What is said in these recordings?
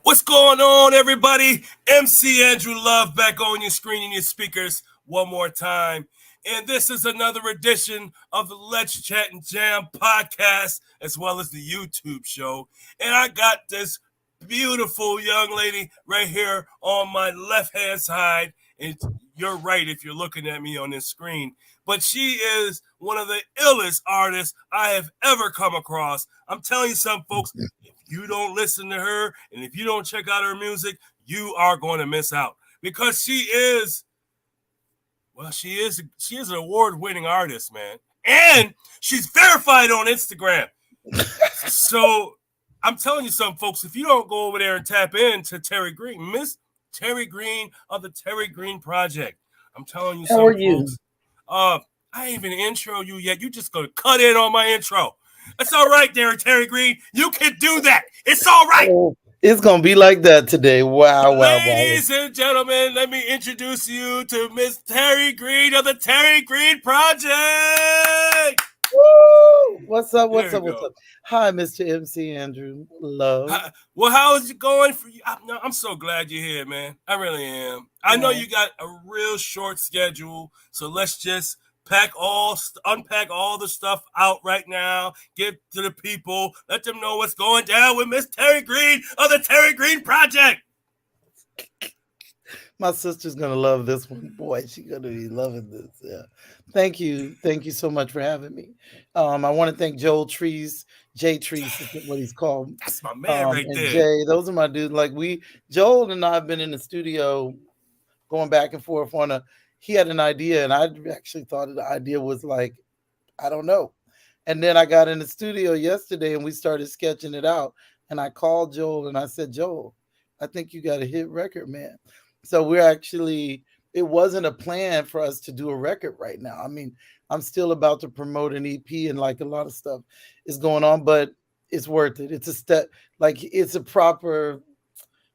What's going on, everybody? MC Andrew Love back on your screen and your speakers one more time. And this is another edition of the Let's Chat and Jam podcast, as well as the YouTube show. And I got this beautiful young lady right here on my left-hand side. And you're right if you're looking at me on this screen. But she is one of the illest artists I have ever come across. I'm telling you something, folks. You don't listen to her, and if you don't check out her music, you are going to miss out because she is an award-winning artist, man, and she's verified on Instagram. So I'm telling you something, folks. If you don't go over there and tap into Terri Green, Miss Terri Green of the Terri Green Project, I'm telling you something, folks. I ain't even intro you yet. You just gonna cut in on my intro. It's all right, Terri Green. You can do that. It's all right. Oh, it's going to be like that today. Wow. Ladies and gentlemen, let me introduce you to Miss Terri Green of the Terri Green Project. Woo! What's up? Hi, Mr. MC Andrew Love. Well, how is it going for you? I'm so glad you're here, man. I really am. I know you got a real short schedule, so let's just unpack all the stuff out right now. Get to the people. Let them know what's going down with Miss Terri Green of the Terri Green Project. My sister's gonna love this one. Boy, she's gonna be loving this. Yeah. Thank you so much for having me. I want to thank Jay Trees is what he's called. That's my man right there. Jay, those are my dudes. Joel and I have been in the studio going back and forth he had an idea, and I actually thought the idea was like, I don't know. And then I got in the studio yesterday, and we started sketching it out. And I called Joel, and I said, Joel, I think you got a hit record, man. So it wasn't a plan for us to do a record right now. I mean, I'm still about to promote an EP, and like a lot of stuff is going on, but it's worth it. It's a step, it's a proper,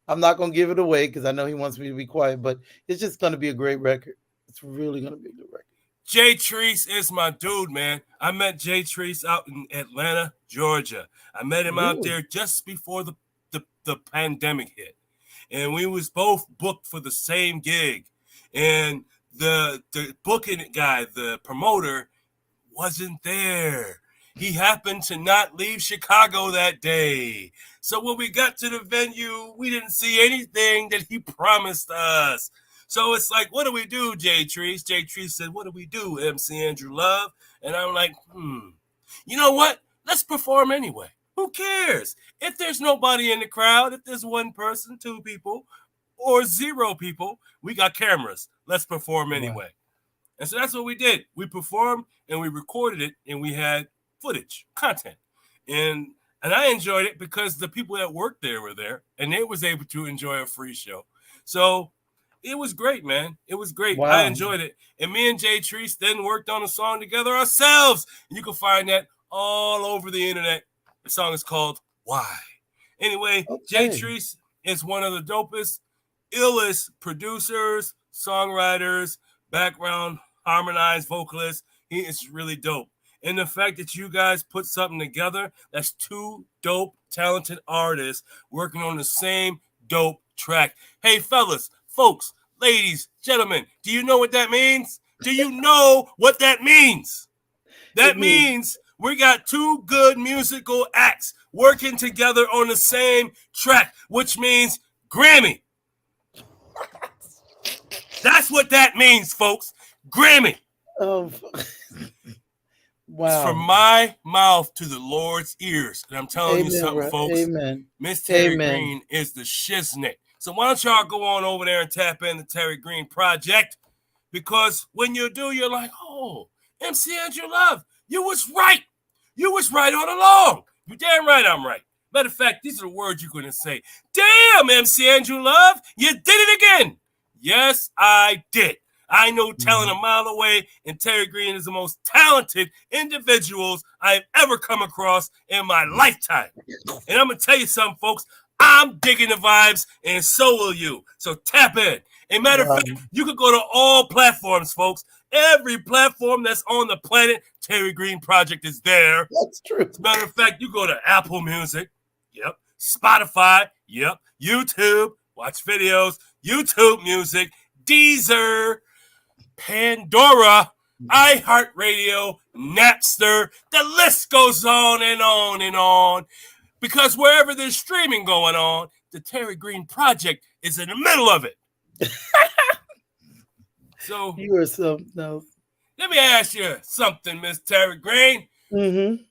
I'm not going to give it away because I know he wants me to be quiet, but it's just going to be a great record. It's really going to be a good record. Jay Treese is my dude, man. I met Jay Treese out in Atlanta, Georgia. I met him out there just before the pandemic hit. And we was both booked for the same gig. And the booking guy, the promoter, wasn't there. He happened to not leave Chicago that day. So when we got to the venue, we didn't see anything that he promised us. So it's like, what do we do, Jay Treese? Jay Treese said, what do we do, MC Andrew Love? And I'm like, you know what? Let's perform anyway. Who cares? If there's nobody in the crowd, if there's one person, two people, or zero people, we got cameras. Let's perform anyway. Yeah. And so that's what we did. We performed and we recorded it, and we had footage, content. And I enjoyed it because the people that worked there were there, and they was able to enjoy a free show. So it was great, man. It was great. Wow. I enjoyed it. And me and Jay Treese then worked on a song together ourselves. And you can find that all over the internet. The song is called Why. Anyway, Jay Treese is one of the dopest, illest producers, songwriters, background harmonized vocalists. He is really dope. And the fact that you guys put something together, that's two dope, talented artists working on the same dope track. Hey, fellas, folks, ladies, gentlemen, do you know what that means? Do you know what that means? That means we got two good musical acts working together on the same track, which means Grammy. That's what that means, folks. Grammy. Oh, wow. It's from my mouth to the Lord's ears. And I'm telling you something, folks. Amen. Miss Terri Green is the shiznit. So why don't y'all go on over there and tap in the Terri Green Project? Because when you do, you're like, oh, MC Andrew Love, you was right. You was right all along. You damn right I'm right. Matter of fact, these are the words you're going to say. Damn, MC Andrew Love, you did it again. Yes, I did. I know talent a mile away, and Terri Green is the most talented individuals I've ever come across in my lifetime. And I'm going to tell you something, folks. I'm digging the vibes, and so will you. So tap in. And matter of fact, you can go to all platforms, folks. Every platform that's on the planet, Terri Green Project is there. That's true. As a matter of fact, you go to Apple Music. Yep. Spotify, yep, YouTube, watch videos, YouTube Music, Deezer, Pandora, iHeartRadio, Napster. The list goes on and on and on. Because wherever there's streaming going on, the Terri Green Project is in the middle of it. So you are something else. Let me ask you something, Miss Terri Green. Mm-hmm.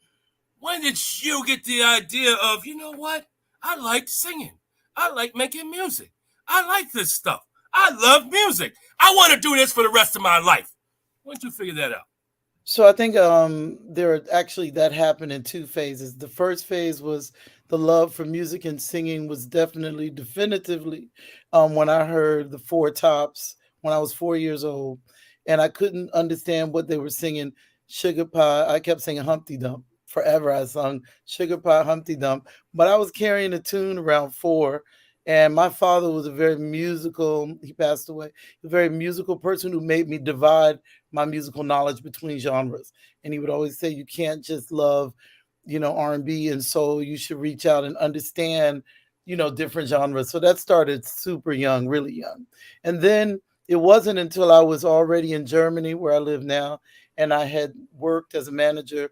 When did you get the idea of, you know what? I like singing. I like making music. I like this stuff. I love music. I want to do this for the rest of my life. When did you figure that out? So I think that happened in two phases. The first phase was the love for music and singing was definitively when I heard the Four Tops when I was 4 years old, and I couldn't understand what they were singing. Sugar Pie. I kept singing Humpty Dump forever. I sung Sugar Pie, Humpty Dump, but I was carrying a tune around four. And my father was a very musical. He passed away. A very musical person who made me divide my musical knowledge between genres. And he would always say, you can't just love, R&B and soul. You should reach out and understand, different genres. So that started super young, really young. And then it wasn't until I was already in Germany, where I live now, and I had worked as a manager,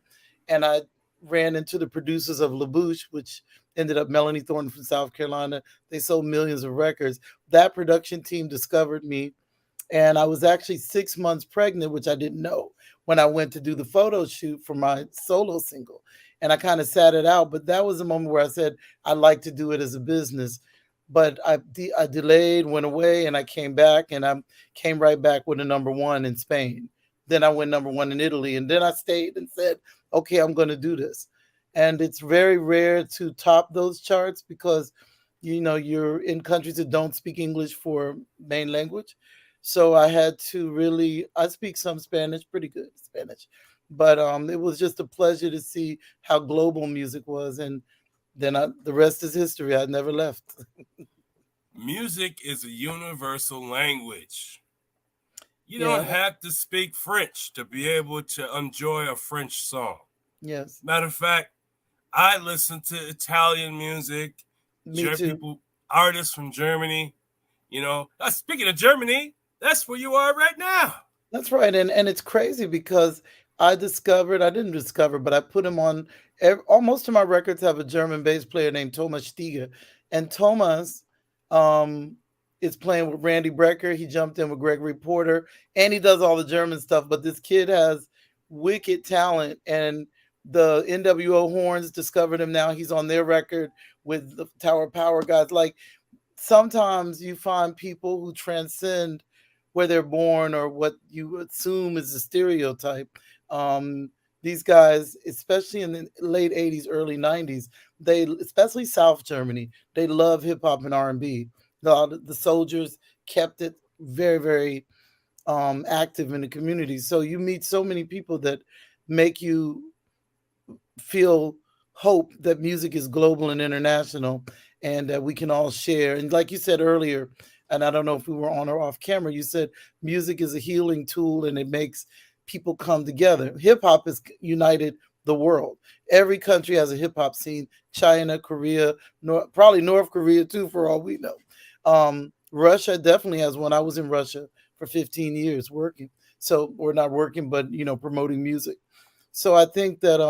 and I ran into the producers of La Bouche, which ended up Melanie Thornton from South Carolina. They sold millions of records. That production team discovered me, and I was actually 6 months pregnant, which I didn't know, when I went to do the photo shoot for my solo single. And I kind of sat it out, but that was a moment where I said, I'd like to do it as a business. But I delayed, went away, and I came back, and I came right back with a number one in Spain. Then I went number one in Italy, and then I stayed and said, okay, I'm going to do this. And it's very rare to top those charts because, you're in countries that don't speak English for main language. So I had to I speak some Spanish, pretty good Spanish, but it was just a pleasure to see how global music was. And then the rest is history. I never left. Music is a universal language. You Yeah. don't have to speak French to be able to enjoy a French song. Yes. Matter of fact, I listen to Italian music. Me too. Artists from Germany. Speaking of Germany, that's where you are right now. That's right. And it's crazy because I didn't discover, but I put him on. Most of my records have a German bass player named Thomas Stieger. And Thomas is playing with Randy Brecker. He jumped in with Gregory Porter, and he does all the German stuff. But this kid has wicked talent, and the NWO Horns discovered him now. He's on their record with the Tower Power guys. Like, sometimes you find people who transcend where they're born or what you assume is a stereotype. These guys, especially in the late 80s, early 90s, especially South Germany, they love hip hop and R&B. The soldiers kept it very, very active in the community. So you meet so many people that make you feel hope that music is global and international, and that we can all share. And like you said earlier, and I don't know if we were on or off camera, you said music is a healing tool and it makes people come together. Hip hop has united the world. Every country has a hip hop scene. China, Korea, probably North Korea too, for all we know. Russia definitely has one. I was in Russia for 15 years working. So we're not working, but promoting music. So I think that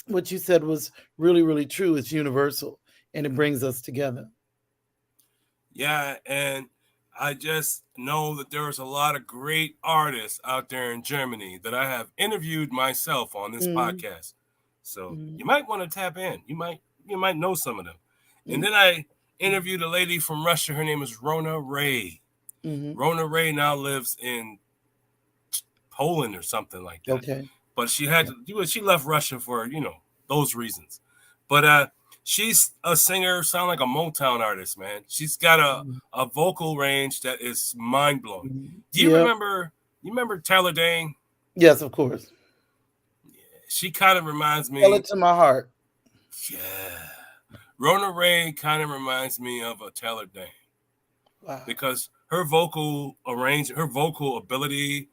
what you said was really, really true. It's universal and it brings us together. Yeah, and I just know that there's a lot of great artists out there in Germany that I have interviewed myself on this podcast. So you might want to tap in. You might know some of them. And then I interviewed a lady from Russia. Her name is Rona Ray. Rona Ray now lives in Poland or something like that. Okay. But she left Russia for, those reasons. But she's a singer, sound like a Motown artist, man. She's got a vocal range that is mind blowing. Do you remember Taylor Dane? Yes, of course. Yeah, she kind of reminds me. Tell it to my heart. Yeah. Rona Ray kind of reminds me of a Taylor Dane. Wow. Because her vocal ability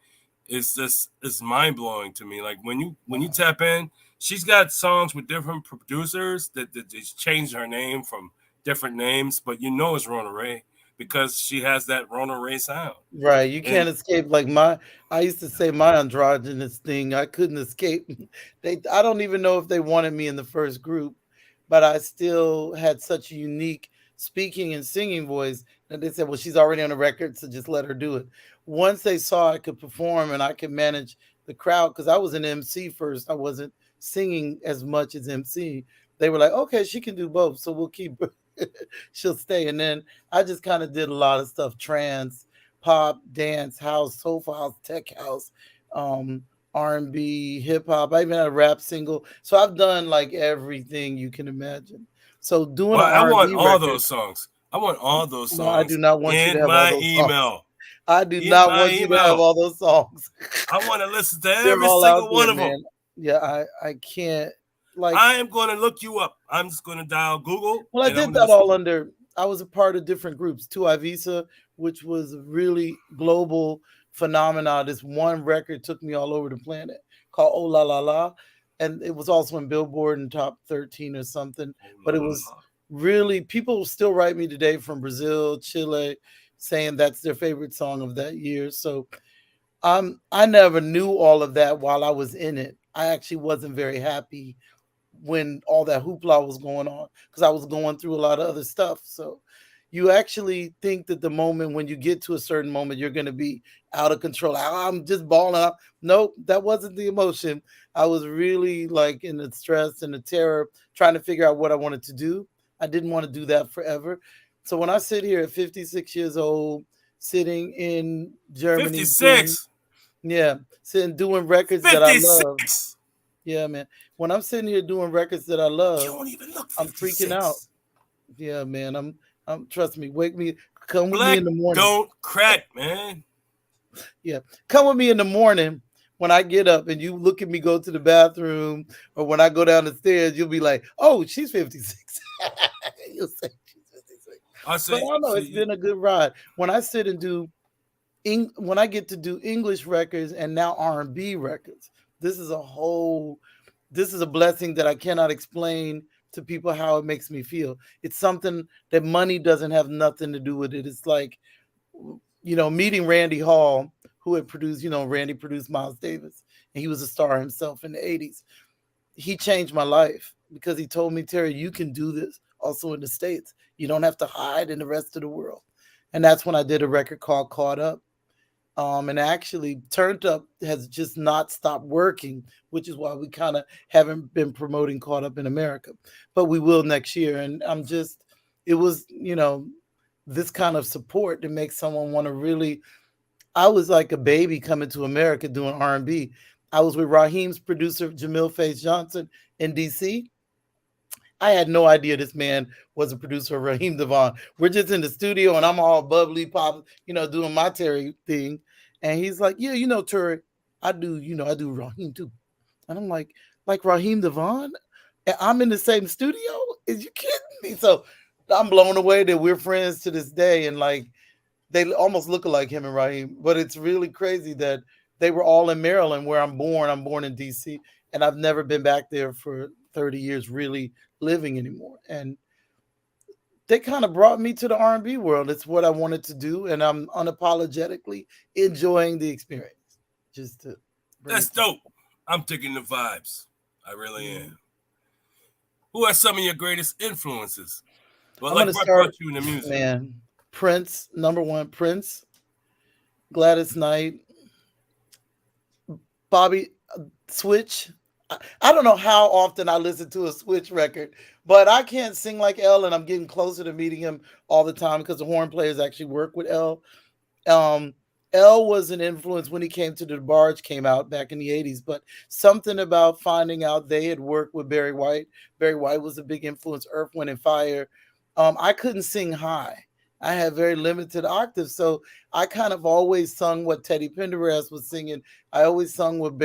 is mind blowing to me. Like when you tap in, she's got songs with different producers that just changed her name from different names, but you know it's Rona Ray because she has that Rona Ray sound. Right, you And can't escape like I used to say my androgynous thing. I couldn't escape. I don't even know if they wanted me in the first group, but I still had such a unique speaking and singing voice that they said, "Well, she's already on the record, so just let her do it." Once they saw I could perform and I could manage the crowd, because I was an MC first, I wasn't singing as much as MC. They were like, "Okay, she can do both, so we'll keep her." She'll stay. And then I just kind of did a lot of stuff, trance, pop, dance, house, soulful house, tech house, um, R&B, hip hop. I even had a rap single. So I've done like everything you can imagine. So doing well, an I want R&B all record, those songs. I want all those no, I do songs not want you to in have all my those songs. email. I do In not my want you to have email. all those songs. I want to listen to They're every all out single one there, of them. man. Yeah, I can't like. I am going to look you up. I'm just going to dial Google Well, I and I'm did going to that listen. all under. I was a part of different groups. To Eivissa, which was a really global phenomena. This one record took me all over the planet called "Oh La La La," and it was also in Billboard and top 13 or something. Oh, But la, it la, was really people still write me today from Brazil, Chile, saying that's their favorite song of that year. So I never knew all of that while I was in it. I actually wasn't very happy when all that hoopla was going on because I was going through a lot of other stuff. So you actually think that the moment when you get to a certain moment, you're going to be out of control. I'm just balling out. Nope, that wasn't the emotion. I was really like in the stress and the terror, trying to figure out what I wanted to do. I didn't want to do that forever. So when I sit here at 56 years old, sitting in Germany doing, 56. yeah, sitting doing records that I love. 56. Yeah, man. When I'm sitting here doing records that I You love, don't even look I'm freaking out. 56. Yeah, man. I'm trust me, wake me, come with me Black in the morning. don't crack, man. Yeah. Come with me in the morning when I get up and you look at me go to the bathroom or when I go down the stairs, you'll be like, "Oh, she's 56." You'll say she's 56. I But I say, don't know, it's see, been a good ride. When I sit and do when I get to do English records and now R&B records, this is a whole this is a blessing that I cannot explain to people how it makes me feel. It's something that money doesn't have nothing to do with it. It's like, meeting Randy Hall, who had produced, Randy produced Miles Davis, and he was a star himself in the 80s. He changed my life because he told me, Terry, you can do this also in the States. You don't have to hide in the rest of the world. And that's when I did a record called Caught Up, and actually Turned Up has just not stopped working, which is why we kind of haven't been promoting Caught Up in America, but we will next year. And it was, this kind of support to make someone want to really. I was like a baby coming to America doing R&B. I was with Raheem's producer Jamil Face Johnson in DC. I had no idea this man was a producer of Raheem Devon. We're just in the studio and I'm all bubbly pop, doing my Terry thing. And he's like, "Yeah, Terry, I do Raheem too." And I'm like Raheem Devon? And I'm in the same studio? Is you kidding me? So I'm blown away that we're friends to this day. And like they almost look like him and Raheem. But it's really crazy that they were all in Maryland where I'm born. I'm born in DC. And I've never been back there for 30 years really living anymore. And they kind of brought me to the R&B world. It's what I wanted to do, and I'm unapologetically enjoying the experience. Just to bring that's it to. dope. I'm taking the vibes. I really Mm. am. Who are some of your greatest influences? Well, I'm like gonna what brought start, you into music? man. Prince, number one. Prince, Gladys Knight, Bobby Switch. I don't know how often I listen to a Switch record, but I can't sing like L, and I'm getting closer to meeting him all the time because the horn players actually work with L. Um, L was an influence when he came to the Barge came out back in the 80s, but something about finding out they had worked with Barry White. Barry White was a big influence, Earth, Wind, and Fire. I couldn't sing high. I had very limited octaves, so I kind of always sung what Teddy Pendergrass was singing. I always sung what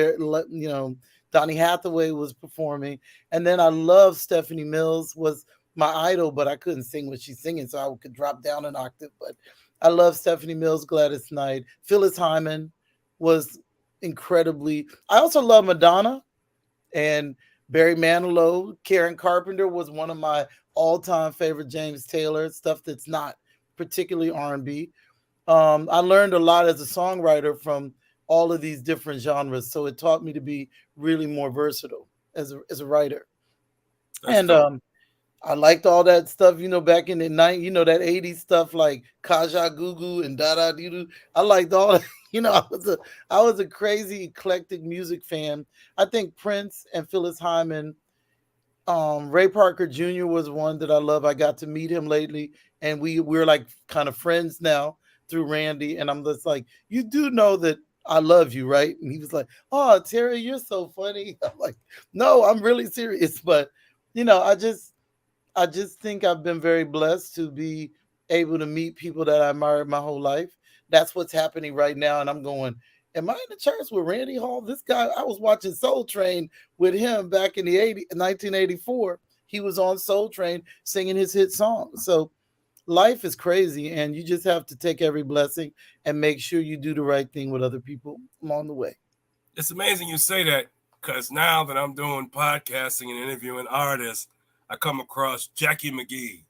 Donny Hathaway was performing, and then I love Stephanie Mills was my idol, but I couldn't sing what she's singing, so I could drop down an octave. But I love Stephanie Mills, Gladys Knight. Phyllis Hyman was incredibly. I also love Madonna, and Barry Manilow, Karen Carpenter was one of my all-time favorite. James Taylor stuff that's not particularly R&B. I learned a lot as a songwriter from all of these different genres, so it taught me to be really more versatile as a writer. That's And dope. I liked all that stuff, back in the night, that 80s stuff like Kaja Gugu and Da Da Doo Doo. I liked all that. I was a crazy eclectic music fan. I think Prince and Phyllis Hyman, Ray Parker Jr. was one that I love. I got to meet him lately, and we're like kind of friends now through Randy. And I'm just like, you do know that I love you, right? And he was like, "Oh, Terry, you're so funny." I'm like, "No, I'm really serious." But I just think I've been very blessed to be able to meet people that I admired my whole life. That's what's happening right now. And I'm going, am I in the church with Randy Hall? This guy, I was watching Soul Train with him back in the 1984. He was on Soul Train singing his hit song. So life is crazy, and you just have to take every blessing and make sure you do the right thing with other people along the way. It's amazing you say that because now that I'm doing podcasting and interviewing artists, I come across Jackie McGee,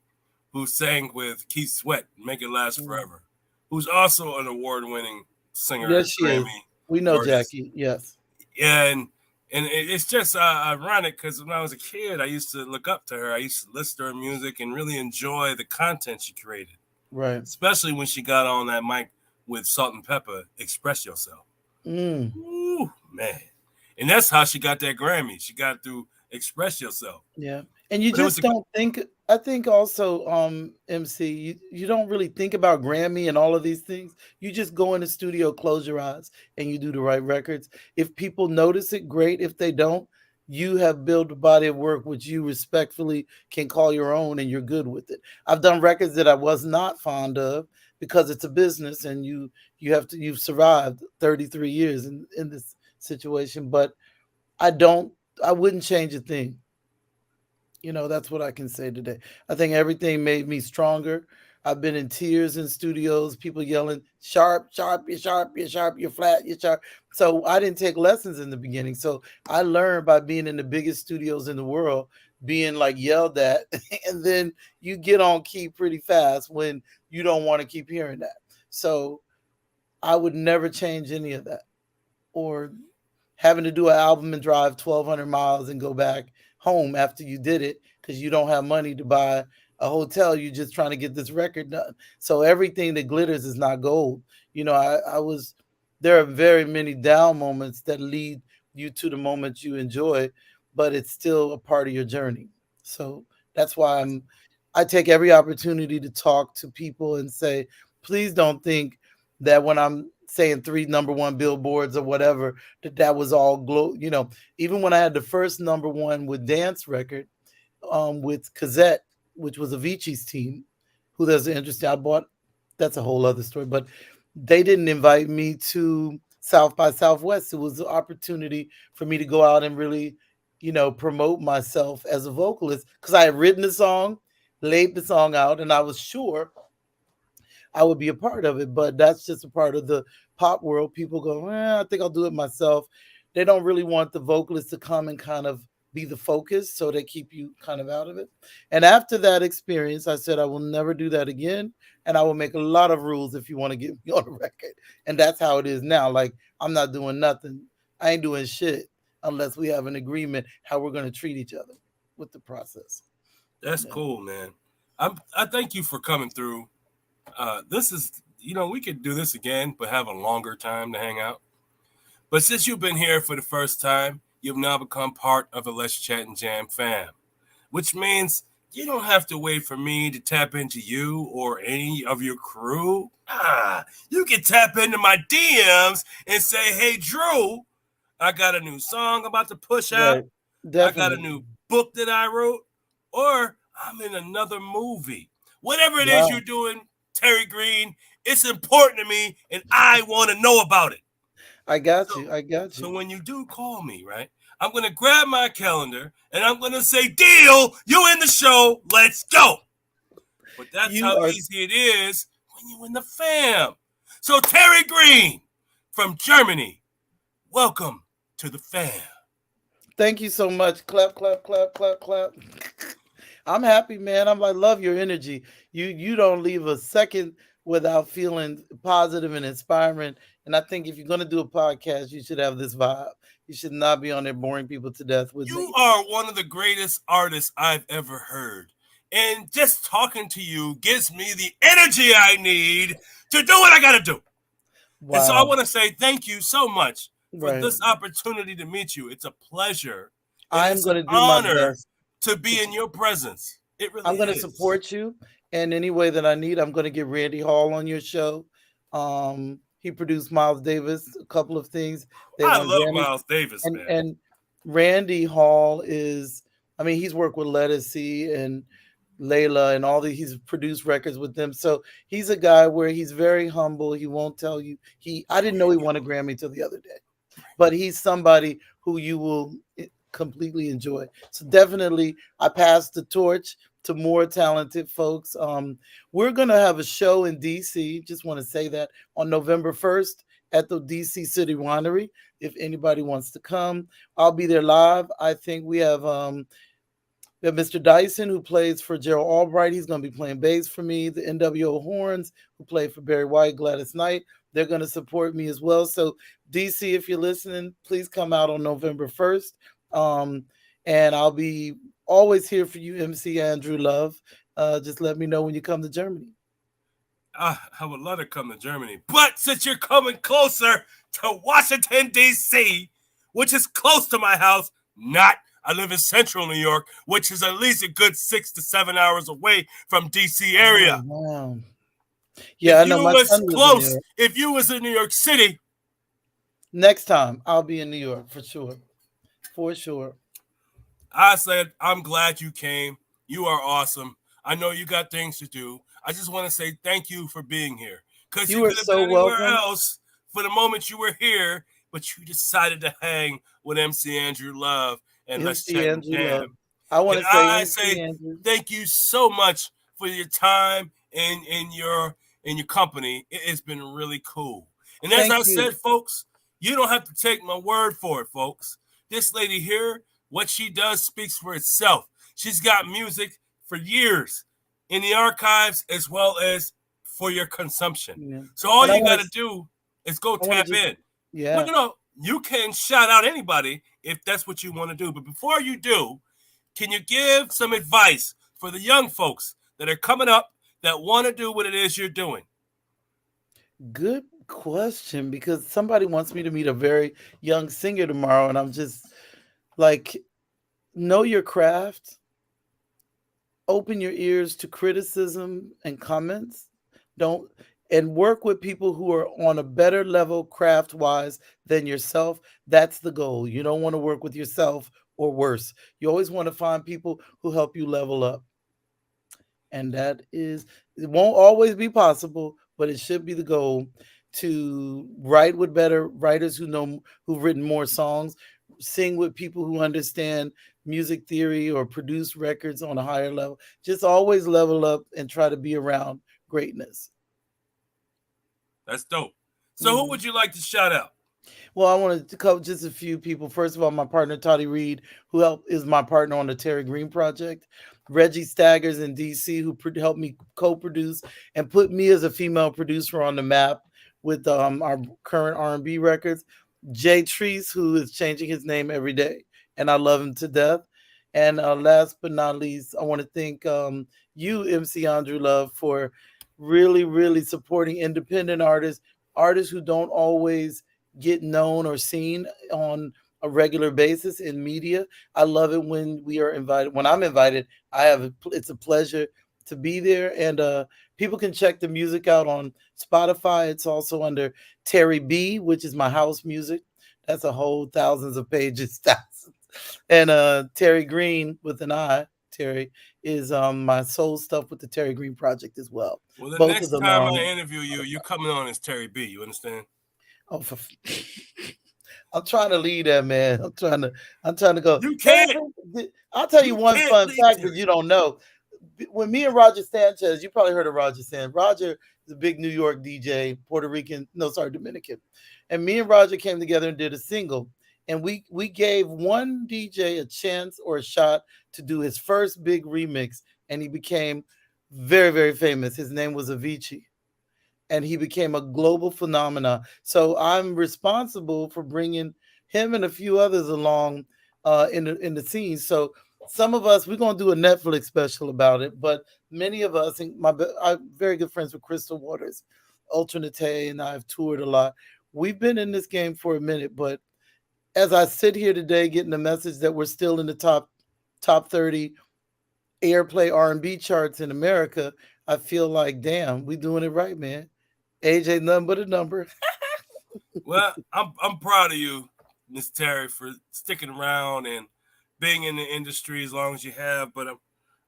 who sang with Keith Sweat, Make It Last Mm. Forever, who's also an award-winning singer, Yes, she is. Grammy We know artist. Jackie. Yes. Yeah, and it's just ironic because when I was a kid, I used to look up to her. I used to listen to her music and really enjoy the content she created, Right. especially when she got on that mic with Salt and Pepper, Express Yourself. Mm. Ooh, man. And that's how she got that Grammy. She got through Express Yourself. Yeah. And you But it was just a don't think. I think also, MC, you don't really think about Grammy and all of these things. You just go in the studio, close your eyes, and you do the right records. If people notice it, great. If they don't, you have built a body of work which you respectfully can call your own, and you're good with it. I've done records that I was not fond of because it's a business, and you've survived 33 years in this situation. But I don't I wouldn't change a thing. That's what I can say today. I think everything made me stronger. I've been in tears in studios, people yelling, "Sharp, sharp, you're sharp, you're sharp, you're flat, you're sharp." So I didn't take lessons in the beginning. So I learned by being in the biggest studios in the world, being like yelled at, and then you get on key pretty fast when you don't want to keep hearing that. So I would never change any of that. Or having to do an album and drive 1,200 miles and go back home after you did it because you don't have money to buy a hotel. You're just trying to get this record done. So everything that glitters is not gold. There are very many down moments that lead you to the moments you enjoy, but it's still a part of your journey. So that's why I take every opportunity to talk to people and say, please don't think that when I'm saying three number one billboards or whatever, that was all even when I had the first number one with dance record, with Cazzette, which was Avicii's team, who there's an interesting, I bought, that's a whole other story, but they didn't invite me to South by Southwest. It was an opportunity for me to go out and really, promote myself as a vocalist because I had written the song, laid the song out, and I was sure I would be a part of it. But that's just a part of the pop world. People go, I think I'll do it myself. They don't really want the vocalist to come and kind of be the focus, so they keep you kind of out of it. And after that experience, I said I will never do that again, and I will make a lot of rules if you want to get me on the record. And that's how it is now. Like, I'm not doing nothing. I ain't doing shit unless we have an agreement how we're going to treat each other with the process. That's Yeah. cool, man. I thank you for coming through. This is, we could do this again, but have a longer time to hang out. But since you've been here for the first time, you've now become part of the Let's Chat and Jam fam, which means you don't have to wait for me to tap into you or any of your crew. You can tap into my DMs and say, "Hey, Drew, I got a new song about to push out. Right. I got a Definitely. new book that I wrote, or I'm in another movie. Whatever it is you're Wow. doing, Terri Green, it's important to me and I want to know about it." I got So, you. I got so you. when you do call me, right, I'm going to grab my calendar and I'm going to say, "Deal, you in the show, let's go." But that's You how are easy it is when you're in the fam. So, Terri Green from Germany, welcome to the fam. Thank you so much. Clap, clap, clap, clap, clap. I'm happy, man. I love your energy. You don't leave a second without feeling positive and inspiring. And I think if you're gonna do a podcast, you should have this vibe. You should not be on there boring people to death with You negative. are one of the greatest artists I've ever heard. And just talking to you gives me the energy I need to do what I got to do. And so I Wow. want to say thank you so much for Right. this opportunity to meet you. It's a pleasure and I'm it's an gonna do my honor best. to be in your presence. It really I'm going to is. support you in any way that I need. I'm going to get Randy Hall on your show. He produced Miles Davis, a couple of things. They I won love Grammys. Miles Davis, man. And Randy Hall is, I mean, he's worked with Lettucey and Layla and all the, he's produced records with them. So he's a guy where he's very humble. He won't tell you. I didn't know he won a Grammy till the other day, but he's somebody who you will completely enjoy. So definitely, I pass the torch to more talented folks. We're gonna have a show in DC. Just want to say that on November 1st at the DC City Winery. If anybody wants to come, I'll be there live. I think we have Mr. Dyson, who plays for Gerald Albright. He's going to be playing bass for me. The NWO Horns, who play for Barry White, Gladys Knight, they're going to support me as well. So, DC, if you're listening, please come out on November 1st. And I'll be always here for you, MC Andrew Love. Just let me know when you come to Germany. I would love to come to Germany. But since you're coming closer to Washington, D.C., which is close to my house, not I live in central New York, which is at least a good 6 to 7 hours away from DC area. Oh, wow. Yeah, I If know you my was son lives in New close, York. if you was in New York City, Next time, I'll be in New York for sure. For sure. I said, I'm glad you came. You are awesome. I know you got things to do. I just want to say thank you for being here. Because You you are could have been so anywhere welcome. else for the moment you were here, but you decided to hang with MC Andrew Love and let's MC chat and Andrew Love. jam. I want And to say I MC say Andrew. thank you so much for your time and your company. It has been really cool. And as Thank I you. said, folks, you don't have to take my word for it, folks. This lady here, what she does speaks for itself. She's got music for years in the archives as well as for your consumption. Yeah. So all And you got to do is go I want to tap just in. Well, yeah. you can shout out anybody if that's what you want to do. But before you do, can you give some advice for the young folks that are coming up that want to do what it is you're doing? Good question because somebody wants me to meet a very young singer tomorrow and I'm just like know your craft, open your ears to criticism and comments. Don't and work with people who are on a better level craft wise than yourself. That's the goal. You don't want to work with yourself or worse. You always want to find people who help you level up. And that is, it won't always be possible, but it should be the goal to write with better writers who've written more songs, sing with people who understand music theory or produce records on a higher level. Just always level up and try to be around greatness. That's dope. So who Mhm. would you like to shout out? Well, I wanted to cover just a few people. First of all, my partner Toddy Reed, is my partner on the Terri Green Project. Reggie Staggers in DC, who helped me co-produce and put me as a female producer on the map with our current R&B records. Jay Treese, who is changing his name every day, and I love him to death. And last but not least, I want to thank you, MC Andrew Love, for really, really supporting independent artists, artists who don't always get known or seen on a regular basis in media. I love it when we are invited. When I'm invited, it's a pleasure to be there. And people can check the music out on Spotify. It's also under Terri B, which is my house music. That's a whole thousands of pages. Thousands. And Terri Green with an I, Terry, is my soul stuff with the Terri Green Project as well. Well, the Both of next them are time I on interview you, you're coming on as Terri B. You understand? Oh, I'm trying to lead that man. I'm trying to go. You can't. I'll tell you You one can't fun lead fact that Terri. you don't know. When me and Roger Sanchez, you probably heard of Roger Sanchez. Roger is a big New York DJ, Puerto Rican, no, sorry, Dominican. And me and Roger came together and did a single. and we gave one DJ a chance or a shot to do his first big remix, and he became very, very famous. His name was Avicii, and he became a global phenomenon. So I'm responsible for bringing him and a few others along in the scene. So some of us, we're gonna do a Netflix special about it, but many of us, and I'm very good friends with Crystal Waters, Alternate, and I've toured a lot. We've been in this game for a minute, but as I sit here today, getting the message that we're still in the top 30 airplay R&B charts in America, I feel like, damn, we doing it right, man. Age ain't nothing but a number. Well, I'm proud of you, Miss Terri, for sticking around and being in the industry as long as you have. But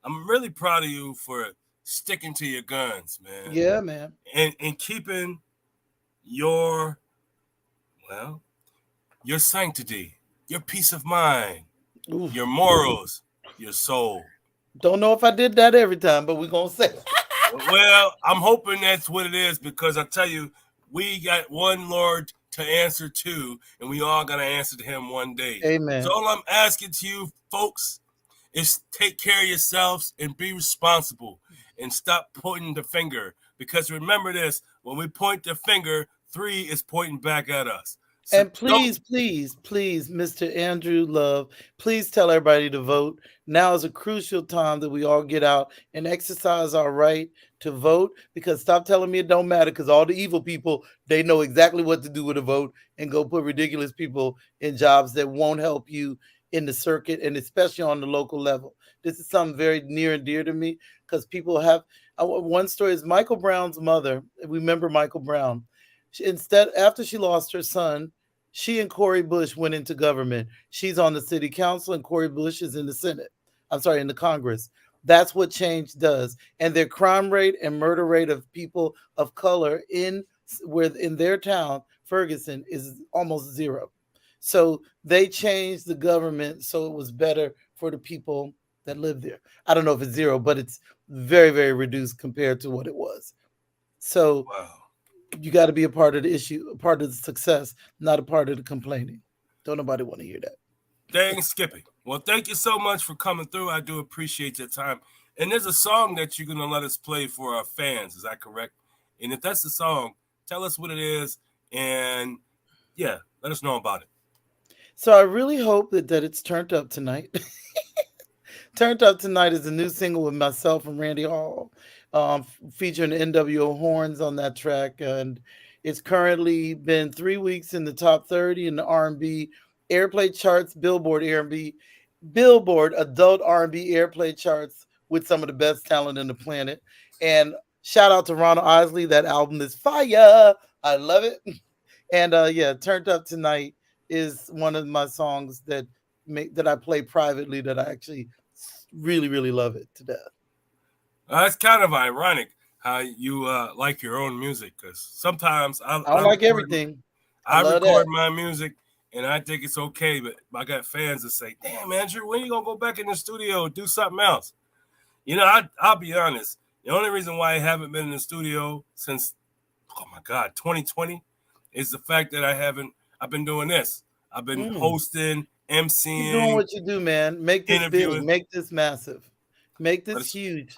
I'm really proud of you for sticking to your guns, man. Yeah, man. And keeping your your sanctity, your peace of mind, Oof. your morals, your soul. Don't know if I did that every time, but we're gonna say. Well, I'm hoping that's what it is, because I tell you, we got one Lord to answer to, and we all got to answer to him one day. Amen. So all I'm asking to you folks is take care of yourselves and be responsible and stop pointing the finger, because remember this, when we point the finger, 3 is pointing back at us. So and please, Mr. Andrew Love, please tell everybody to vote. Now is a crucial time that we all get out and exercise our right to vote, because stop telling me it don't matter, because all the evil people, they know exactly what to do with a vote and go put ridiculous people in jobs that won't help you in the circuit, and especially on the local level. This is something very near and dear to me, because people have, one story is Michael Brown's mother. Remember Michael Brown? After she lost her son, she and Cori Bush went into government. She's on the city council and Cori Bush is in the Senate. I'm sorry, in the Congress. That's what change does. And their crime rate and murder rate of people of color in their town, Ferguson, is almost zero. So they changed the government so it was better for the people that live there. I don't know if it's zero, but it's very, very reduced compared to what it was. So wow. You got to be a part of the issue, a part of the success, not a part of the complaining. Don't nobody want to hear that. Dang, Skippy. Well, thank you so much for coming through. I do appreciate your time. And there's a song that you're going to let us play for our fans. Is that correct? And if that's the song, tell us what it is. And yeah, let us know about it. So I really hope that it's Turned Up Tonight. Turned Up Tonight is a new single with myself and Randy Hall, featuring NWO horns on that track. And it's currently been 3 weeks in the top 30 in the R&B airplay charts, Billboard adult R&B airplay charts, with some of the best talent in the planet. And shout out to Ronald Isley. That album is fire. I love it. And Turned Up Tonight is one of my songs that I play privately, that I actually really, really love it to death. It's kind of ironic how you like your own music, because sometimes I don't like everything. I record my music and I think it's okay, but I got fans that say, "Damn, Andrew, when you gonna go back in the studio and do something else?" You know, I'll be honest. The only reason why I haven't been in the studio since, 2020, is the fact that I've been doing this. I've been hosting, MCing. You're doing what you do, man. Make this big, make this massive, make this huge,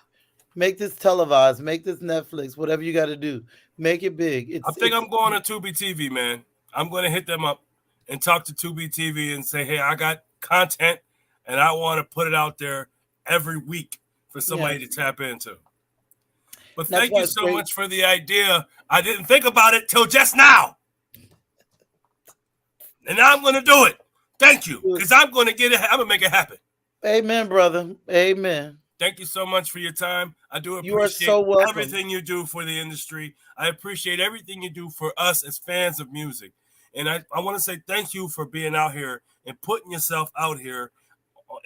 make this televised, make this Netflix, whatever you got to do. Make it big. I'm going to Tubi TV, man. I'm going to hit them up and talk to Tubi TV and say, hey, I got content and I want to put it out there every week for somebody to tap into. But thank you so much for the idea. I didn't think about it till just now. And now I'm going to do it. Thank you, because I'm going to get it. I'm going to make it happen. Amen, brother. Amen. Thank you so much for your time. I do appreciate you are so welcome. Everything you do for the industry. I appreciate everything you do for us as fans of music. And I want to say thank you for being out here and putting yourself out here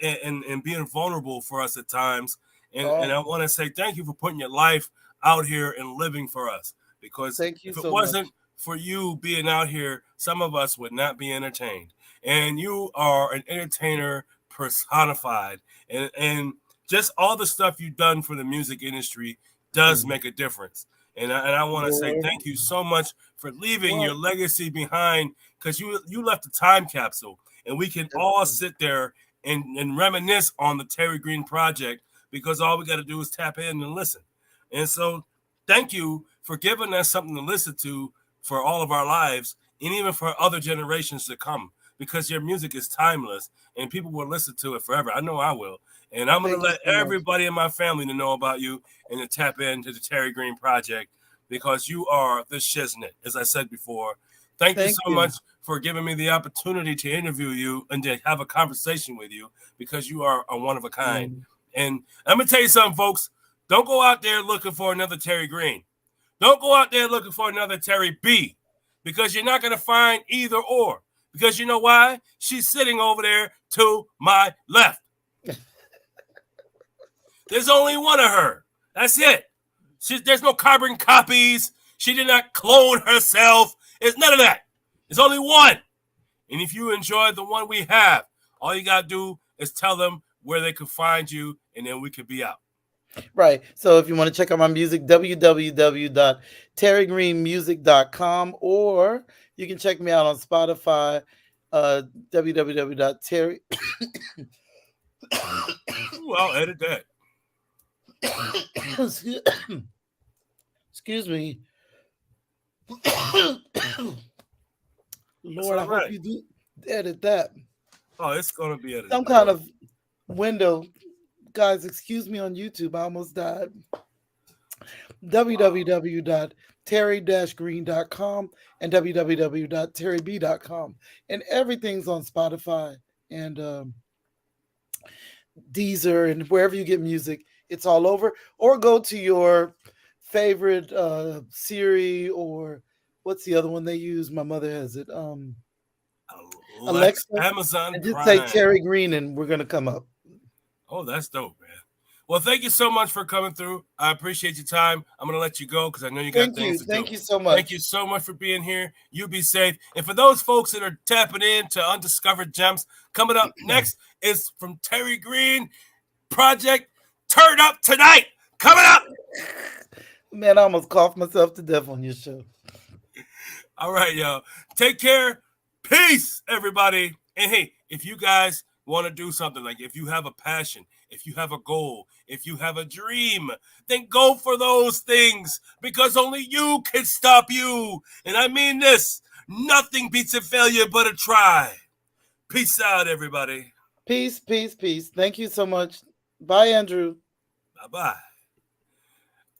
and being vulnerable for us at times. And I want to say thank you for putting your life out here and living for us. Because if it wasn't for you being out here, some of us would not be entertained. And you are an entertainer personified. And just all the stuff you've done for the music industry does make a difference. And I want to say thank you so much for leaving your legacy behind, because you left a time capsule. and we can all sit there and reminisce on the Terri Green Project, because all we got to do is tap in and listen. And so thank you for giving us something to listen to for all of our lives, and even for other generations to come, because your music is timeless and people will listen to it forever. I know I will. And I'm going to let everybody in my family to know about you and to tap into the Terri Green Project, because you are the shiznit, as I said before. Thank you so much for giving me the opportunity to interview you and to have a conversation with you, because you are a one of a kind. And I'm going to tell you something, folks. Don't go out there looking for another Terri Green. Don't go out there looking for another Terri B, because you're not going to find either or. Because you know why? She's sitting over there to my left. There's only one of her. That's it. There's no carbon copies. She did not clone herself. It's none of that. There's only one. And if you enjoy the one we have, all you got to do is tell them where they can find you, and then we could be out. Right. So if you want to check out my music, www.terrigreenmusic.com, or you can check me out on Spotify, www.terry. Well, edit that. Excuse me. Lord, I hope you do edit that. Oh, it's going to be edited. Some kind of window. Guys, excuse me on YouTube. I almost died. www.terri-green.com and www.terrib.com. And everything's on Spotify and Deezer and wherever you get music. It's all over. Or go to your favorite Siri, or what's the other one they use? My mother has it. Alexa. Amazon and just Prime. say Terri Green and we're going to come up. Oh, that's dope, man. Well, thank you so much for coming through. I appreciate your time. I'm going to let you go because I know you got things to do. Thank you so much. Thank you so much for being here. You be safe. And for those folks that are tapping into Undiscovered Gems, coming up next is from Terri Green Project, Turn Up Tonight. Coming up. Man, I almost coughed myself to death on your show. All right, y'all. Take care. Peace, everybody. And hey, if you guys want to do something, like if you have a passion, if you have a goal, if you have a dream, then go for those things, because only you can stop you. And I mean this, nothing beats a failure but a try. Peace out, everybody. Peace, peace, peace. Thank you so much. Bye, Andrew. Bye-bye.